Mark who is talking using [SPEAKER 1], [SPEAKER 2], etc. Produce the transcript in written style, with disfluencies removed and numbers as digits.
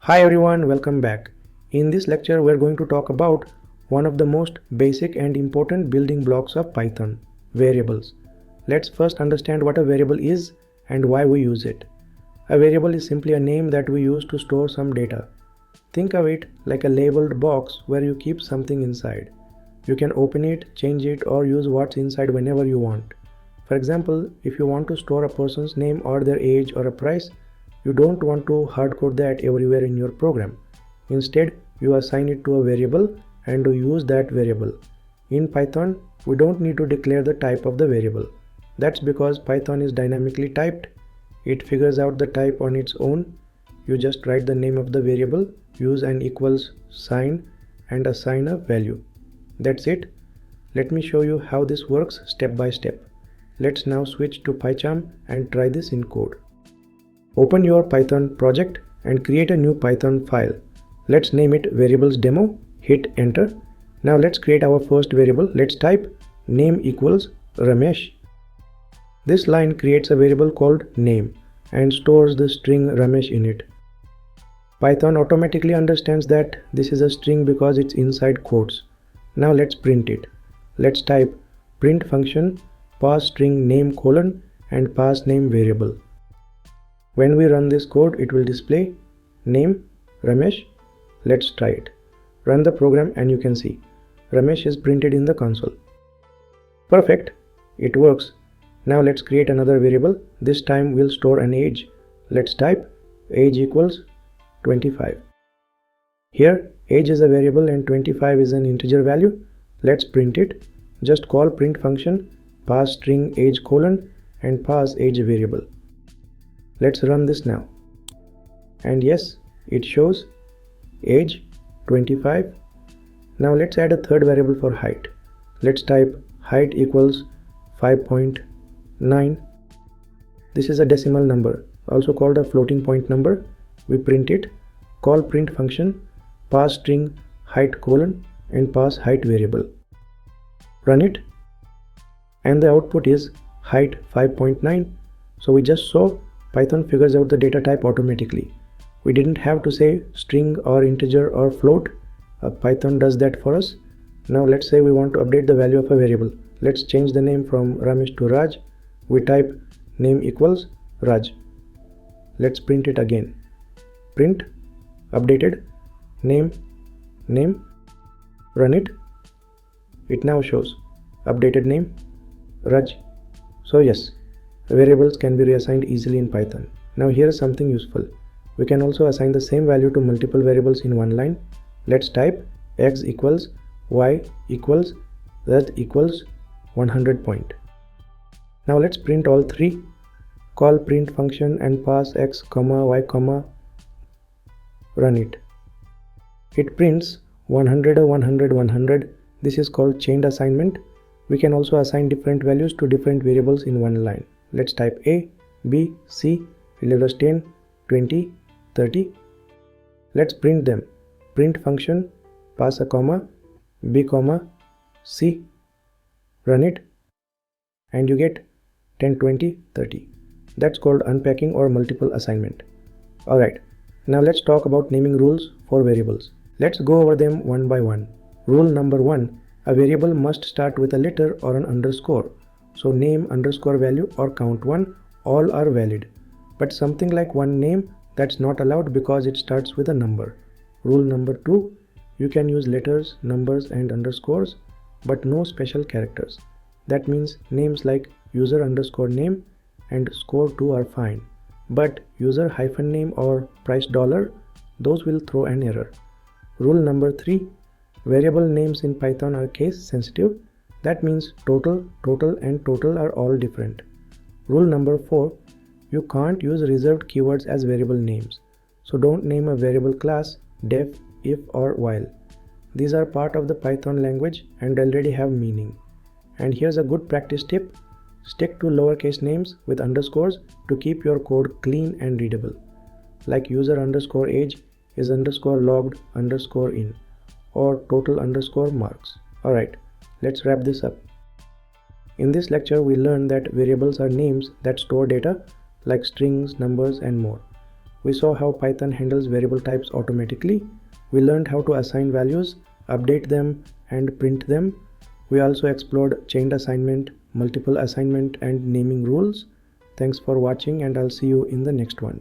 [SPEAKER 1] Hi everyone, welcome back. In this lecture, we're going to talk about one of the most basic and important building blocks of Python, variables. Let's first understand what a variable is and why we use it. A variable is simply a name that we use to store some data. Think of it like a labeled box where you keep something inside. You can open it, change it, or use what's inside whenever you want. For example, if you want to store a person's name or their age or a price, you don't want to hardcode that everywhere in your program. Instead, you assign it to a variable and use that variable. In Python, we don't need to declare the type of the variable. That's because Python is dynamically typed. It figures out the type on its own. You just write the name of the variable, use an equals sign, and assign a value. That's it. Let me show you how this works step by step. Let's now switch to PyCharm and try this in code. Open your Python project and create a new Python file. Let's name it variables demo, hit enter. Now let's create our first variable. Let's type name equals Ramesh. This line creates a variable called name and stores the string Ramesh in it. Python automatically understands that this is a string because it's inside quotes. Now let's print it. Let's type print function pass string name colon and pass name variable. When we run this code, it will display name Ramesh. Let's try it. Run the program and you can see Ramesh is printed in the console. Perfect. It works. Now let's create another variable. This time we'll store an age. Let's type age equals 25. Here age is a variable and 25 is an integer value. Let's print it. Just call print function pass string age colon and pass age variable. Let's run this now. And yes, it shows age 25. Now let's add a third variable for height. Let's type height equals 5.9. This is a decimal number, also called a floating point number. We print it, call print function, pass string height colon and pass height variable. Run it. And the output is height 5.9. So we just saw Python figures out the data type automatically. We didn't have to say string or integer or float. Python does that for us. Now let's say we want to update the value of a variable. Let's change the name from Ramesh to Raj. We type name equals Raj. Let's print it again. Print updated name. Run it. It now shows updated name Raj. So yes, variables can be reassigned easily in Python. Now here is something useful. We can also assign the same value to multiple variables in one line. Let's type x equals y equals z equals 100 point. Now let's print all three. Call print function and pass x, y, run it. It prints 100, 100, 100. This is called chained assignment. We can also assign different values to different variables in one line. Let's type A, B, C, 11, 10, 20, 30. Let's print them. Print function, pass a comma, B, C, run it, and you get 10, 20, 30. That's called unpacking or multiple assignment. Alright, now let's talk about naming rules for variables. Let's go over them one by one. Rule number 1, a variable must start with a letter or an underscore. So name, underscore value or count1 all are valid. But something like one name, that's not allowed because it starts with a number. Rule number 2, you can use letters, numbers and underscores but no special characters. That means names like user underscore name and score2 are fine. But user hyphen name or price dollar, those will throw an error. Rule number 3, variable names in Python are case sensitive. That means total, and total are all different. Rule number 4, you can't use reserved keywords as variable names. So don't name a variable class, def, if or while. These are part of the Python language and already have meaning. And here's a good practice tip. Stick to lowercase names with underscores to keep your code clean and readable. Like user underscore age is underscore logged underscore in or total underscore marks. Alright. Let's wrap this up. In this lecture, we learned that variables are names that store data like strings, numbers, and more. We saw how Python handles variable types automatically. We learned how to assign values, update them, and print them. We also explored chained assignment, multiple assignment, and naming rules. Thanks for watching, and I'll see you in the next one.